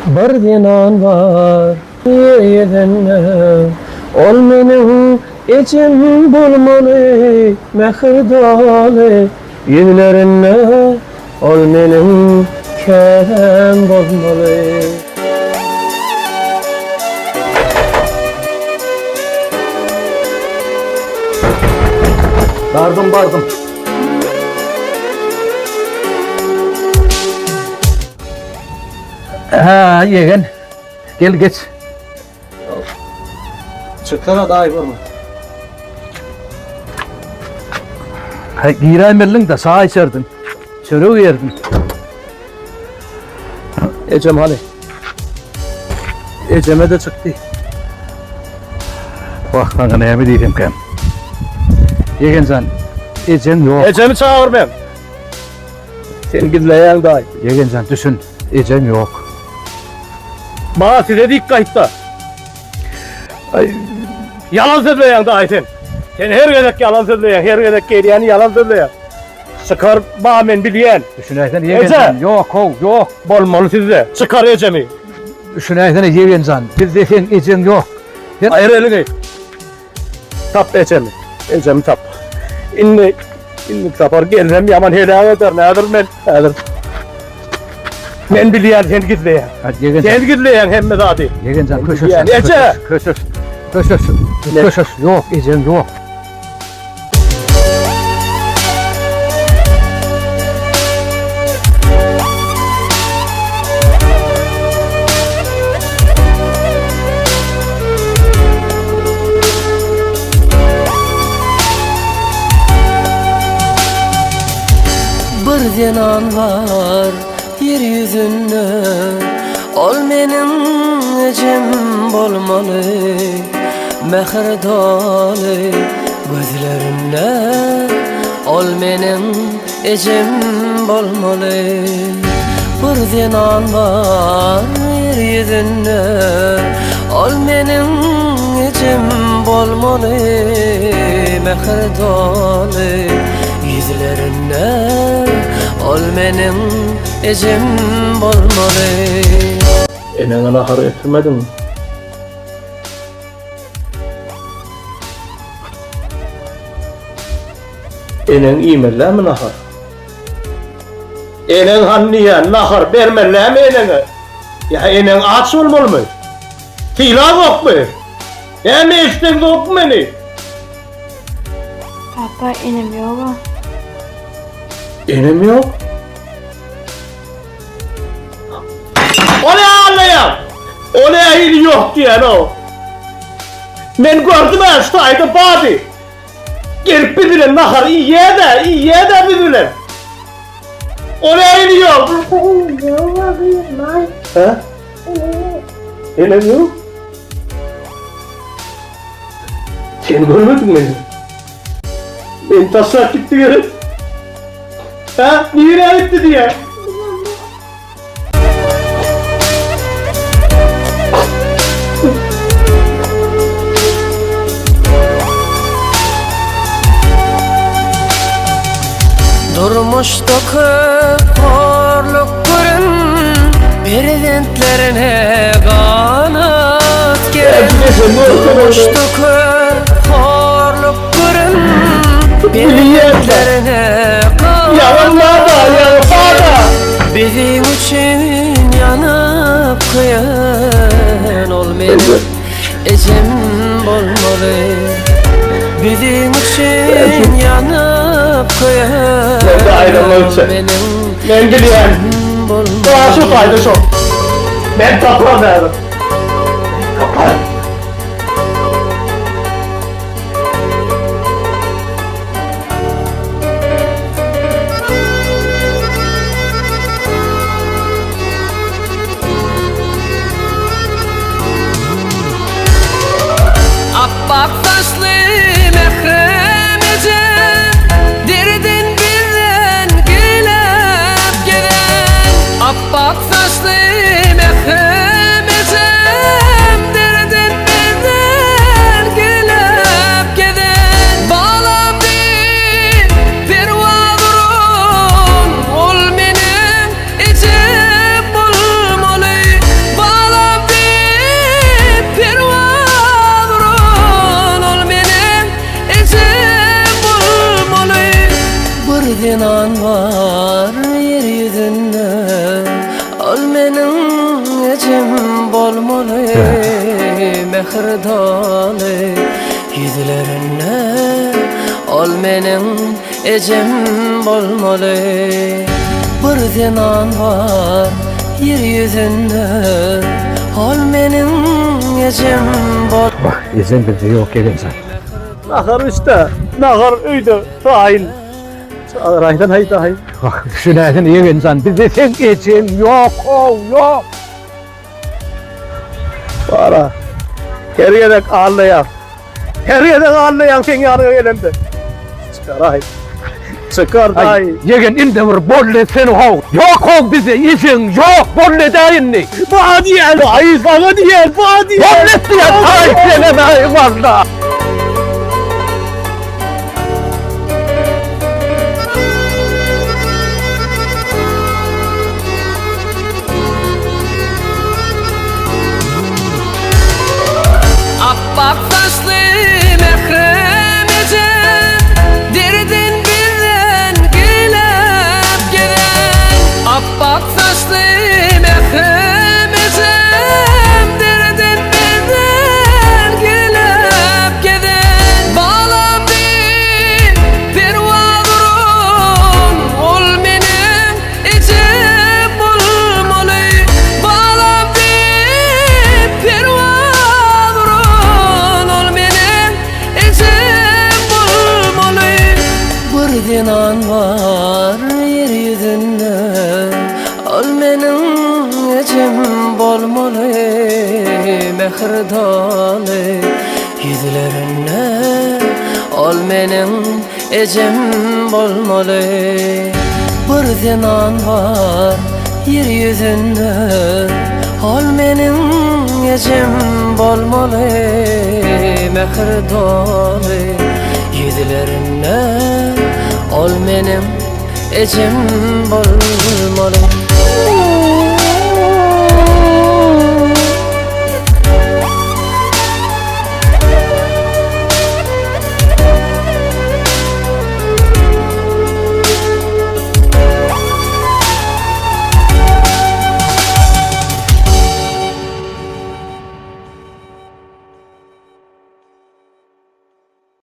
Bir dinan var yerine ol menin içim bulmalı mehirdalı yüzlerine ol menin kerem bozmalı. Bardım. Ha yeğen. Gel geç. Çıkana daha iyi olma. Ha giraymerlin de sağa içerdin. Çörü yerdin. Ecem hadi. Eceme de çıktı. Bak kanka ne mi diyeyim ki? Yeğen sen. Ecem yok. Ecem'i çağırmayayım. Sen gizleyen daha iyi. Yeğen sen düşün. Ecem yok. Bana size dik kayıtta. Ay, Yalan söyleyen daha iyi sen. Sen her gedek yalan söyleyen, her gedek geliyeni yalan söyleyen. Çıkar bağmen biliyen. düşüneysen yeğen Ece! sen. Yok o yok. Bolmalı sizde. Çıkar Ecem'i. Düşüneysen yeğen sen. Bir de sen Ecem yok. Hayır elini. Tap Ecem'i. Ecem'i tap. İnni tapar gelirim yaman helal eder. Nedir men? Nedir? Men biliyen sen gizleyen. Hadi yeğen sen. Sen gizleyen hem zati. Yeğen sen köşös. Yani Ece! Köşös. Yok Ecem yok. Bir dinan var yeryüzünde ol menin ecem bolmalı mehirdalı gözlerinde ol menin ecem bolmalı. Bir dinan var yeryüzünde ol menin ecem bolmalı mehirdalı yüzlerinde ol menin ecem bolmalı. Enen anahtarı getirmedin mi? Enen imerler mi nahar? Enen hanniye nahar vermerler mi enene? Ya enen aç olmalı mı? Tila yok mu? Ya ne istek yok mu beni? Papa enem yok. Enem yok. O ne anlayam? O ne ahil yok diyen o. Men gördüm stayda badi. Gelip birbirine nahar iyiye de birbirine. O ne ahil yok? Ha? Enem yok. Sen görmedin beni. Ben taşak gitti gelip. Ha? Niye gitti diye? Durmuştuk horluk kurun prezentlerine kanat gelen. Durmuştuk horluk kurun prezentlerine Yalanlar da bizim için yanıp kıyan ol menin ecem bolmalı. Bizim için yanıp kıyan Ben de ayrılmak için. Ben biliyorum. Daha çok fayda çok. Ben kapılamıyorum. Kapat. Bak saçlı Mehrem Ecem Dirdin birden gelip gelen Bak saçlı Mehrem Ecem Dirdin ecem bolmaly mehirdaly yüzlerine ol menin ecem bolmaly bir zenan var yer yüzünde ol menin ecem bol Bak izin bizi yok Yegencan. Nahar üstte, nahar öýde, sahil. Çağıraydan haydahay. Bak düşünäsin Yegencan bizi sen için yok yok. Para. Her yere ağlayan. Her yere ağlayan sen yanına gelemde. Çıkaray. Çıkar Ay, dayı. Yegen indemir bolle sen hov. Yok ol bize izin yok bolle dayınni. Bana diyen, dayı sana diyen, bana diyen. Bolle diyen ay sene dayı valla. Appak saçlı mehrem ecem Derdin birden gülüp giden Appak saçlı mehrem ecem Derdin birden gülüp giden Bağlam bir pervadurun Ol menin ecem bulmalı Bağlam bir pervadurun Ol menin ecem bulmalı Bir dinan var yeryüzünde Ol menin ecem bolmaly mehirdaly yüzlerine ol menin ecem bolmaly bir zenan var yeryüzünde ol menin ecem bolmaly mehirdaly yüzlerine ol menin ecem bolmaly